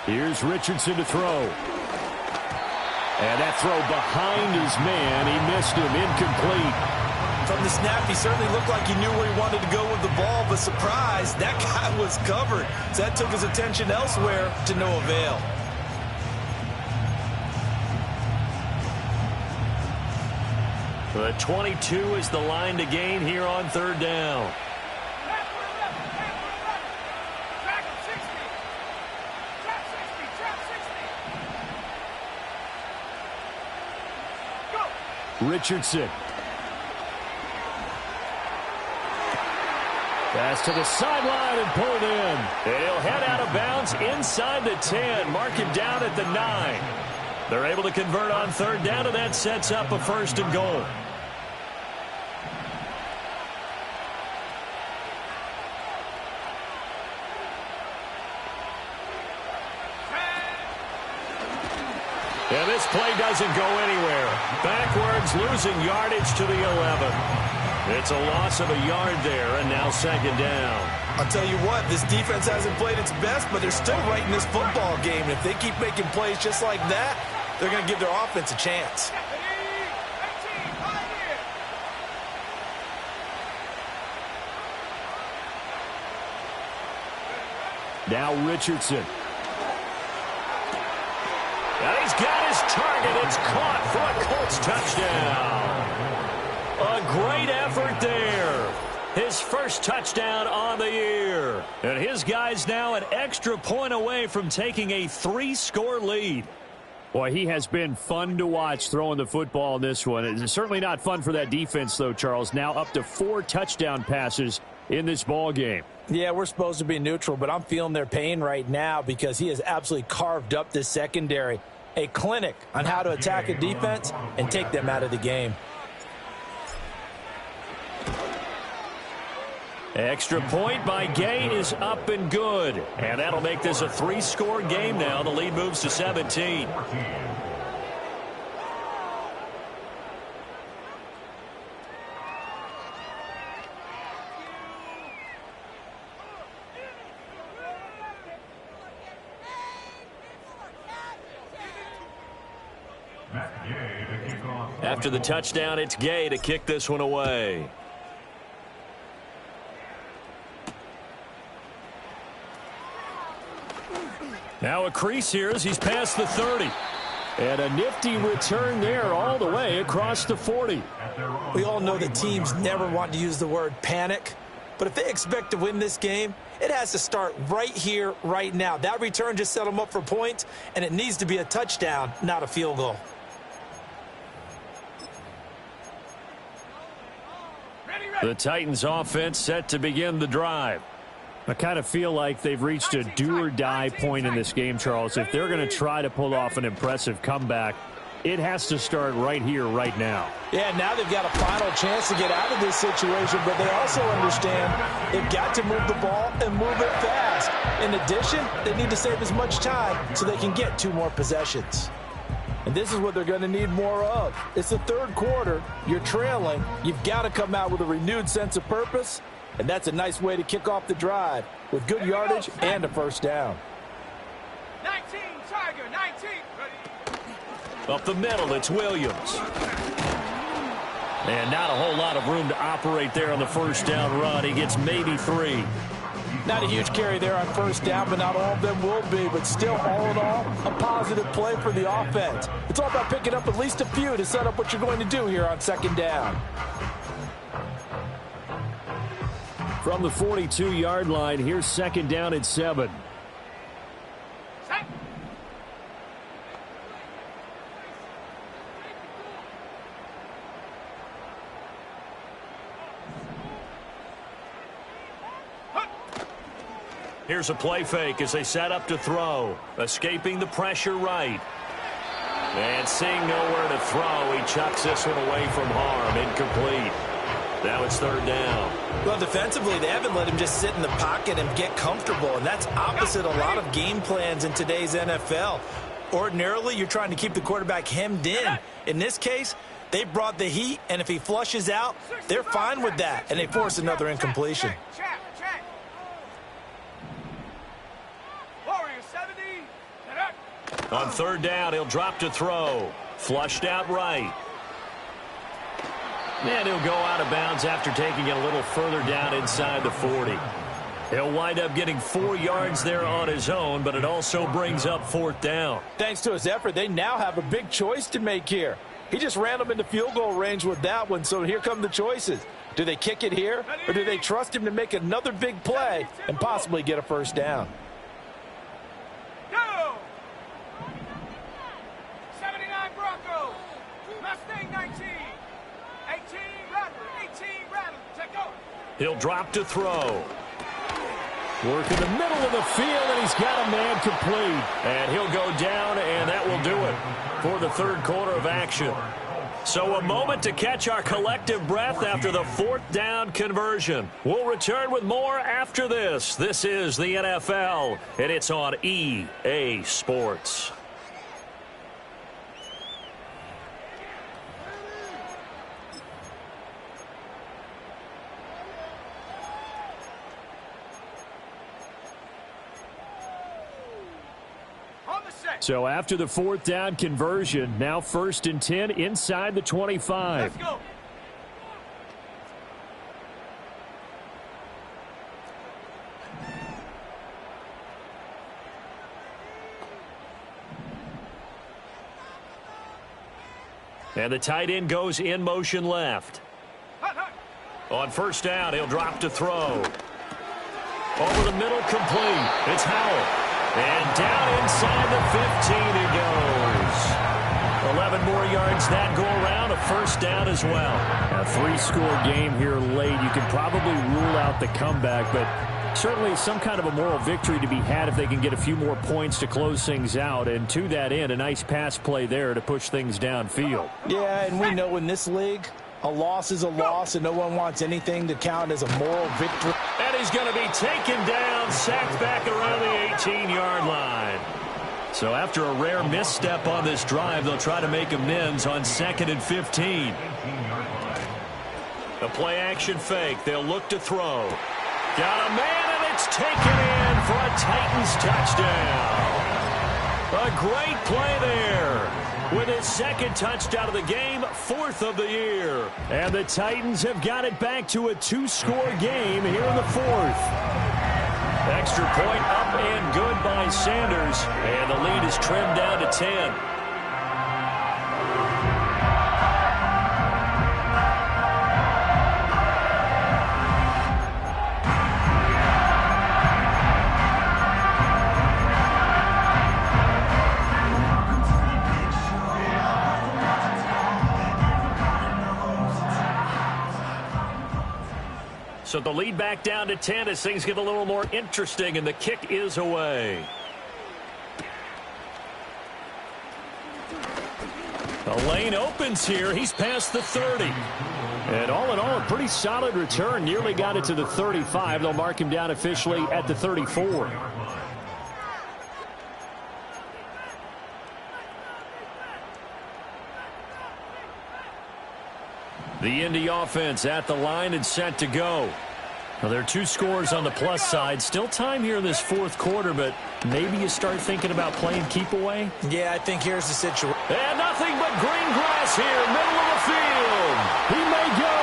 Here's Richardson to throw. And that throw behind his man. He missed him. Incomplete. From the snap, he certainly looked like he knew where he wanted to go with the ball, but surprise, that guy was covered. So that took his attention elsewhere to no avail. The 22 is the line to gain here on 3rd down. Richardson. Pass to the sideline and pulled in. He'll head out of bounds inside the 10. Mark him down at the 9. They're able to convert on 3rd down, and that sets up a 1st and goal. And this play doesn't go anywhere. Backwards, losing yardage to the 11. It's a loss of a yard there, and now 2nd down. I'll tell you what, this defense hasn't played its best, but they're still right in this football game. And if they keep making plays just like that, they're going to give their offense a chance. Now Richardson. And he's got his target. It's caught for a Colts touchdown. A great effort there. His first touchdown on the year. And his guys now an extra point away from taking a 3-score lead. Boy, he has been fun to watch throwing the football in this one. It's certainly not fun for that defense, though, Charles. Now up to 4 touchdown passes in this ball game. Yeah, we're supposed to be neutral, but I'm feeling their pain right now because he has absolutely carved up this secondary. A clinic on how to attack a defense and take them out of the game. Extra point by Gay is up and good. And that'll make this a 3-score game now. The lead moves to 17. After the touchdown, it's Gay to kick this one away. Now a crease here as he's past the 30. And a nifty return there all the way across the 40. We all know that teams never want to use the word panic. But if they expect to win this game, it has to start right here, right now. That return just set them up for points, and it needs to be a touchdown, not a field goal. The Titans offense set to begin the drive. I kind of feel like they've reached a do-or-die point in this game, Charles. If they're going to try to pull off an impressive comeback, it has to start right here, right now. Yeah, now they've got a final chance to get out of this situation, but they also understand they've got to move the ball and move it fast. In addition, they need to save as much time so they can get 2 more possessions. And this is what they're going to need more of. It's the third quarter. You're trailing. You've got to come out with a renewed sense of purpose, and that's a nice way to kick off the drive with good yardage and a first down. 19, Tiger, 19. Up the middle, it's Williams. And not a whole lot of room to operate there on the first down run. He gets maybe 3. Not a huge carry there on first down, but not all of them will be. But still, all in all, a positive play for the offense. It's all about picking up at least a few to set up what you're going to do here on second down. From the 42-yard line, here's second down at 7. Here's a play fake as they set up to throw. Escaping the pressure right. And seeing nowhere to throw, he chucks this one away from harm. Incomplete. Now it's third down. Well, defensively, they haven't let him just sit in the pocket and get comfortable, and that's opposite a lot of game plans in today's NFL. Ordinarily, you're trying to keep the quarterback hemmed in. In this case, they brought the heat, and if he flushes out, they're fine with that, and they force another incompletion. On third down, he'll drop to throw. Flushed out right. And he'll go out of bounds after taking it a little further down inside the 40. He'll wind up getting 4 yards there on his own, but it also brings up fourth down. Thanks to his effort, they now have a big choice to make here. He just ran them into field goal range with that one, so here come the choices. Do they kick it here, or do they trust him to make another big play and possibly get a first down? Go! 79 Broncos. Mustang 19. 18 Rattler. Take over. He'll drop to throw. Work in the middle of the field, and he's got a man complete. And he'll go down, and that will do it for the third quarter of action. So a moment to catch our collective breath after the fourth down conversion. We'll return with more after this. This is the NFL, and it's on EA Sports. So after the fourth down conversion, now 1st and 10 inside the 25. Let's go. And the tight end goes in motion left. On first down, he'll drop to throw. Over the middle, complete. It's Howell. And down inside the 15 he goes. 11 more yards that go around, a first down as well. A 3-score game here late. You can probably rule out the comeback, but certainly some kind of a moral victory to be had if they can get a few more points to close things out. And to that end, a nice pass play there to push things downfield. Yeah, and we know in this league, a loss is a loss, and no one wants anything to count as a moral victory. And he's going to be taken down, sacked back around the 18-yard line. So after a rare misstep on this drive, they'll try to make amends on 2nd and 15. The play-action fake. They'll look to throw. Got a man, and it's taken in for a Titans touchdown. A great play there. With his 2nd touchdown of the game, 4th of the year. And the Titans have got it back to a 2-score game here in the 4th. Extra point up and good by Sanders. And the lead is trimmed down to 10. So the lead back down to 10 as things get a little more interesting, and the kick is away. The lane opens here. He's past the 30. And all in all, a pretty solid return. Nearly got it to the 35. They'll mark him down officially at the 34. The Indy offense at the line and set to go. Well, there are 2 scores on the plus side. Still time here in this 4th quarter, but maybe you start thinking about playing keep away. Yeah, I think here's the situation. And nothing but green grass here, middle of the field. He may go.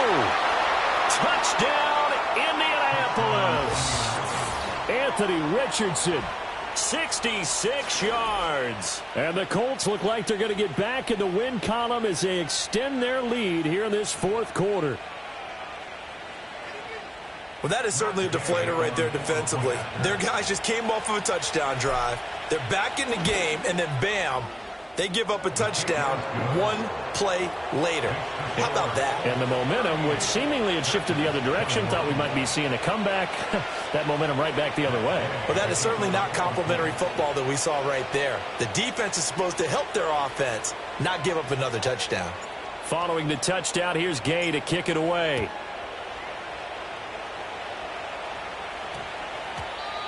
Touchdown, Indianapolis. Anthony Richardson. 66 yards. And the Colts look like they're going to get back in the win column as they extend their lead here in this 4th quarter. Well, that is certainly a deflator right there defensively. Their guys just came off of a touchdown drive. They're back in the game, and then bam, they give up a touchdown 1 play later. How about that? And the momentum, which seemingly had shifted the other direction, thought we might be seeing a comeback. That momentum right back the other way. Well, that is certainly not complimentary football that we saw right there. The defense is supposed to help their offense, not give up another touchdown. Following the touchdown, here's Gay to kick it away.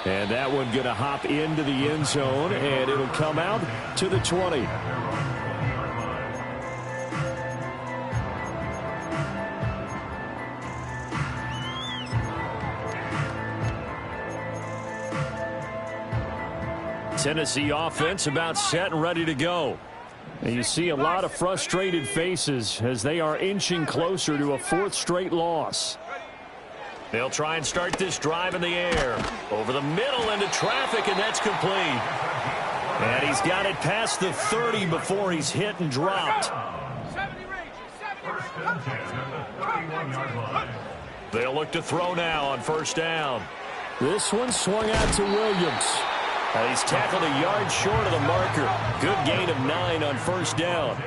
And that one going to hop into the end zone, and it'll come out to the 20. Tennessee offense about set and ready to go. And you see a lot of frustrated faces as they are inching closer to a 4th straight loss. They'll try and start this drive in the air. Over the middle into traffic, and that's complete. And he's got it past the 30 before he's hit and dropped. They'll look to throw now on 1st down. This one swung out to Williams. He's tackled a yard short of the marker. Good gain of 9 on 1st down.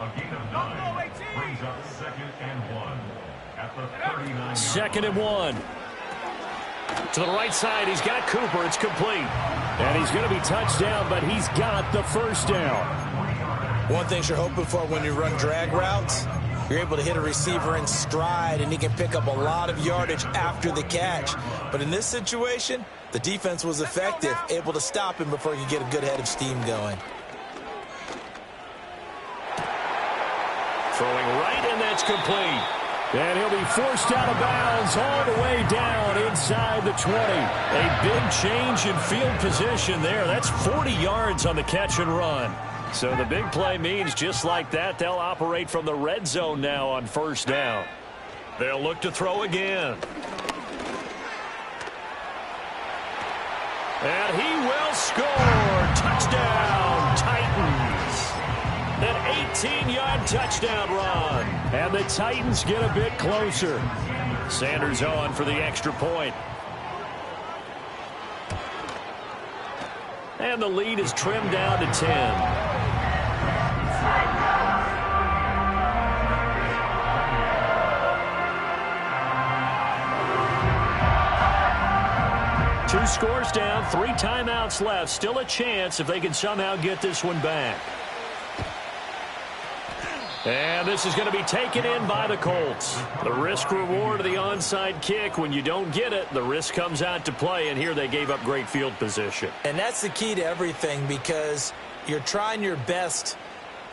A gain of 9 brings up 2nd and 1. At the 39. 2nd and 1. To the right side, he's got Cooper. It's complete. And he's going to be touched down, but he's got the 1st down. One thing you're hoping for when you run drag routes, you're able to hit a receiver in stride, and he can pick up a lot of yardage after the catch. But in this situation, the defense was effective, able to stop him before he could get a good head of steam going. Throwing right, and that's complete. And he'll be forced out of bounds all the way down inside the 20. A big change in field position there. That's 40 yards on the catch and run. So the big play means just like that, they'll operate from the red zone now on 1st down. They'll look to throw again. And he will score. Touchdown, Titans. An 18-yard touchdown run. And the Titans get a bit closer. Sanders on for the extra point. And the lead is trimmed down to 10. Two scores down, 3 timeouts left. Still a chance if they can somehow get this one back. And this is going to be taken in by the Colts. The risk-reward of the onside kick. When you don't get it, the risk comes out to play, and here they gave up great field position. And that's the key to everything, because you're trying your best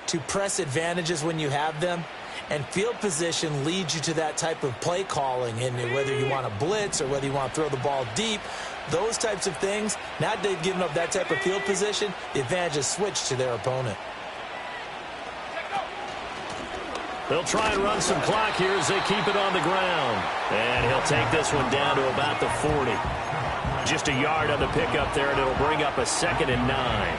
to press advantages when you have them, and field position leads you to that type of play calling. And whether you want to blitz or whether you want to throw the ball deep, those types of things, now that they've given up that type of field position, the advantage is switched to their opponent. They'll try and run some clock here as they keep it on the ground. And he'll take this one down to about the 40. Just a yard on the pickup there, and it'll bring up a 2nd and 9.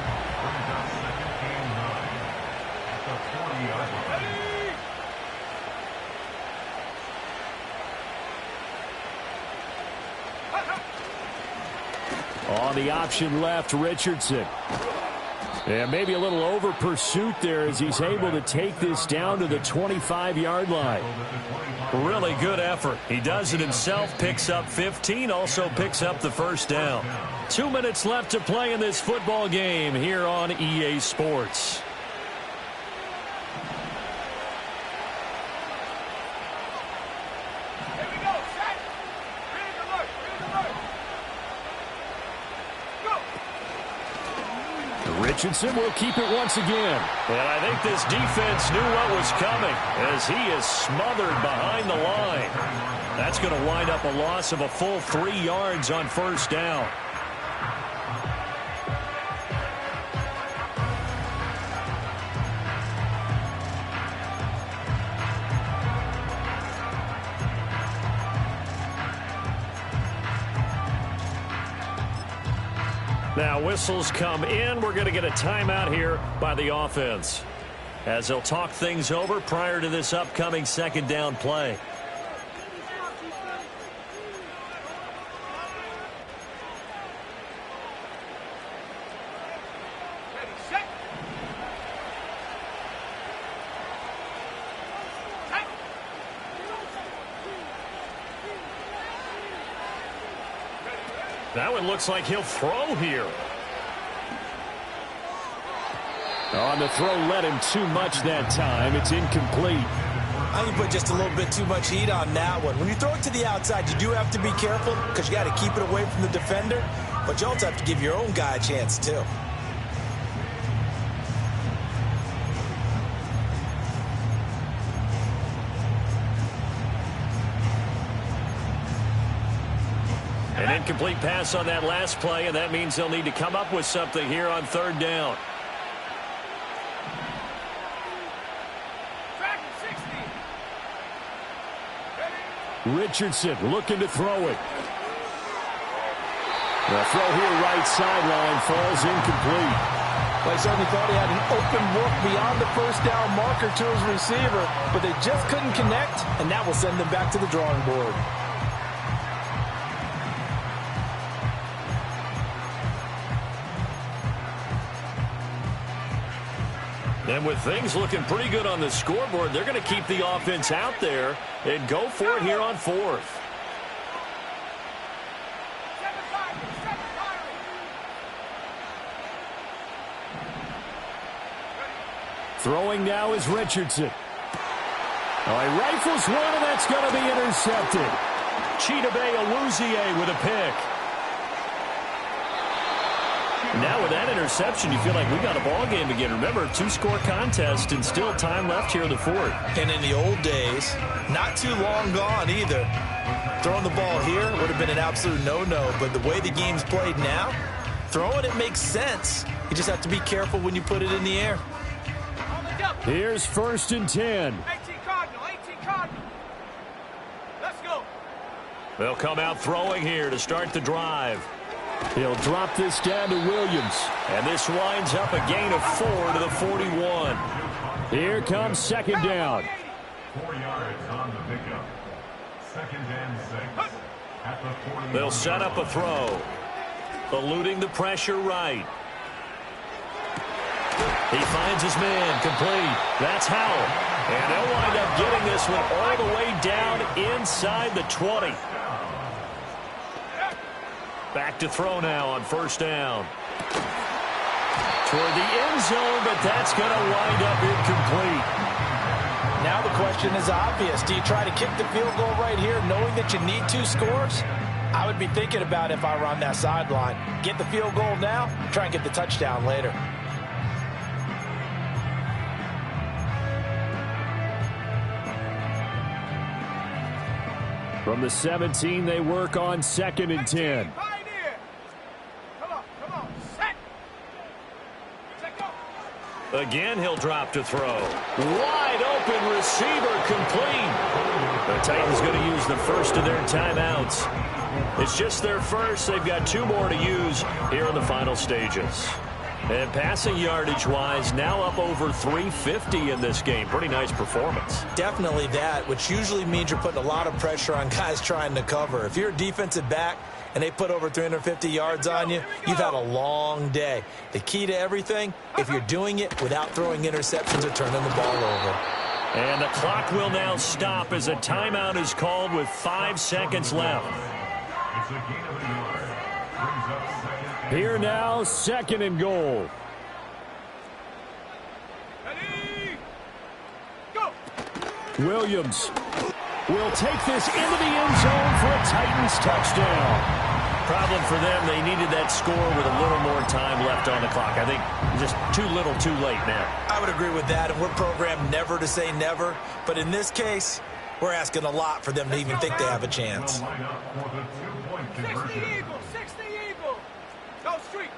On the option left, Richardson. And maybe a little over pursuit there as he's able to take this down to the 25-yard line. Really good effort. He does it himself, picks up 15, also picks up the first down. 2 minutes left to play in this football game here on EA Sports. Richardson will keep it once again. And I think this defense knew what was coming as he is smothered behind the line. That's going to wind up a loss of a full 3 yards on first down. Now whistles come in. We're going to get a timeout here by the offense as they'll talk things over prior to this upcoming 2nd down play. That one looks like he'll throw here. On the throw, led him too much that time. It's incomplete. I think you put just a little bit too much heat on that one. When you throw it to the outside, you do have to be careful because you got to keep it away from the defender, but you also have to give your own guy a chance too. An incomplete pass on that last play, and that means they'll need to come up with something here on 3rd down. Richardson looking to throw it. The throw here right sideline falls incomplete. Well, he certainly thought he had an open look beyond the first down marker to his receiver, but they just couldn't connect, and that will send them back to the drawing board. And with things looking pretty good on the scoreboard, they're going to keep the offense out there and go for it here on 4th. Throwing now is Richardson. Oh, he rifles one, and that's going to be intercepted. Chidobe Awuzie with a pick. Now with that interception, you feel like we got a ball game again. Remember, 2-score contest and still time left here in the 4th. And in the old days, not too long gone either. Throwing the ball here would have been an absolute no-no, but the way the game's played now, throwing it makes sense. You just have to be careful when you put it in the air. Here's 1st and 10. 18 Cardinal. Let's go. They'll come out throwing here to start the drive. He'll drop this down to Williams. And this winds up a gain of 4 to the 41. Here comes 2nd down. 4 yards on the pickup. 2nd and 6 at the 40. They'll set up a throw. Eluding the pressure right. He finds his man, complete. That's Howell. And they'll wind up getting this one all the way down inside the 20. Back to throw now on first down. Toward the end zone, but that's going to wind up incomplete. Now the question is obvious. Do you try to kick the field goal right here knowing that you need 2 scores? I would be thinking about if I were on that sideline. Get the field goal now, try and get the touchdown later. From the 17, they work on 2nd and 10. Again, he'll drop to throw. Wide open receiver, complete. The Titans going to use the first of their timeouts. It's just their first. They've got 2 more to use here in the final stages. And passing yardage-wise, now up over 350 in this game. Pretty nice performance. Definitely that, which usually means you're putting a lot of pressure on guys trying to cover. If you're a defensive back and they put over 350 yards on you, you've had a long day. The key to everything, if you're doing it without throwing interceptions or turning the ball over. And the clock will now stop as a timeout is called with 5 seconds left. It's a gain of a yard. Brings up 2nd. Here now, 2nd and goal. Ready? Go! Williams will take this into the end zone for a Titans touchdown. Problem for them, they needed that score with a little more time left on the clock. I think just too little too late now. I would agree with that, and we're programmed never to say never. But in this case, we're asking a lot for them to even think they have a chance. 60 Eagles, 60 Eagles. Go street.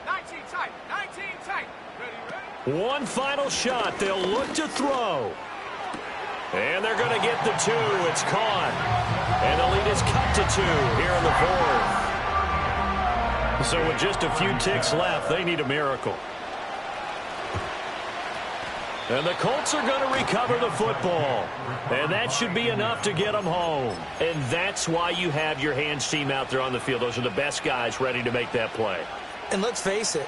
19 tight, 19 tight. Ready, ready? One final shot. They'll look to throw. And they're going to get the 2. It's caught. And the lead is cut to 2 here in the 4th. So with just a few ticks left, they need a miracle. And the Colts are going to recover the football. And that should be enough to get them home. And that's why you have your hands team out there on the field. Those are the best guys ready to make that play. And let's face it,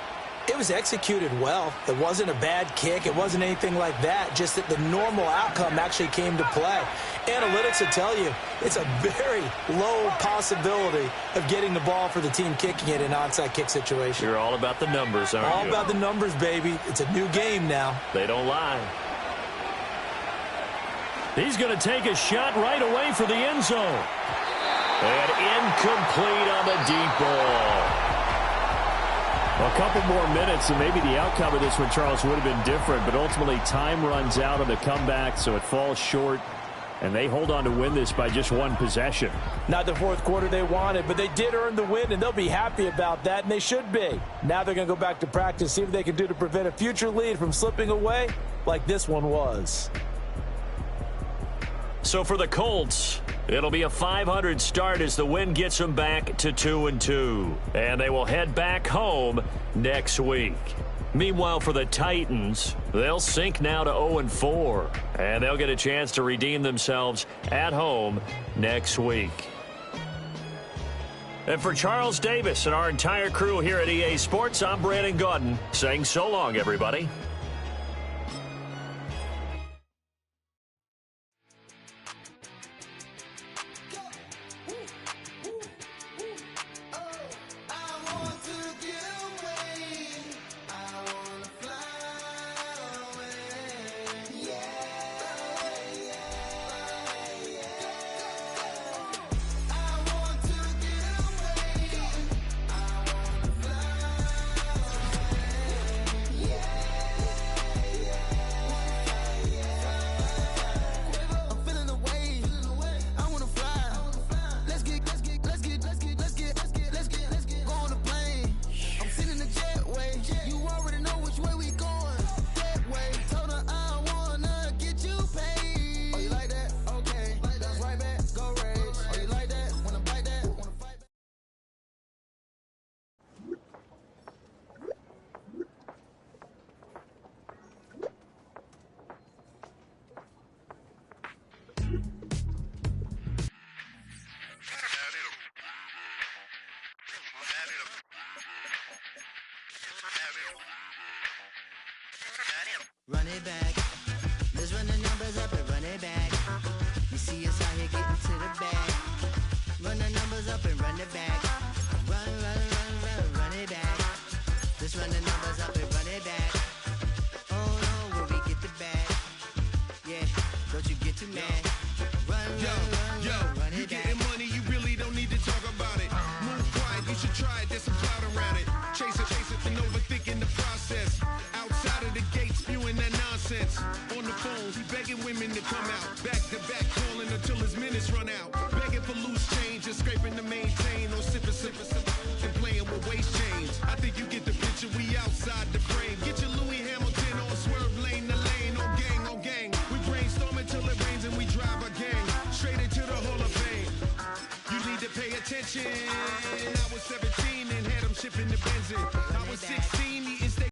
it was executed well. It wasn't a bad kick. It wasn't anything like that. Just that the normal outcome actually came to play. Analytics will tell you it's a very low possibility of getting the ball for the team kicking it in an onside kick situation. You're all about the numbers, aren't you? All about the numbers, baby. It's a new game now. They don't lie. He's going to take a shot right away for the end zone. And incomplete on the deep ball. A couple more minutes, and maybe the outcome of this one, Charles, would have been different. But ultimately, time runs out on the comeback, so it falls short. And they hold on to win this by just 1 possession. Not the 4th quarter they wanted, but they did earn the win, and they'll be happy about that, and they should be. Now they're going to go back to practice, see what they can do to prevent a future lead from slipping away like this one was. So for the Colts, it'll be a 500 start as the win gets them back to 2-2. And they will head back home next week. Meanwhile, for the Titans, they'll sink now to 0-4. And they'll get a chance to redeem themselves at home next week. And for Charles Davis and our entire crew here at EA Sports, I'm Brandon Gaudin saying so long, everybody. it back. Let's run the numbers up and run it back. You see us out here getting to the bag. Run the numbers up and run it back. Run, run, run, run, run it back. Let's run the numbers up and run it back. Oh no, when we get the bag. Yeah, don't you get too mad. Run, run, run, run, run you it back. getting money, you really don't need to talk about it. Move quiet, you should try it, there's some cloud around it. Chase it, and overthinking the process. Outside of the gate, spewing that nonsense. On the phone, he begging women to come out. Back to back, calling until his minutes run out. Begging for loose change and scraping to maintain. Or sipping, and playing with waste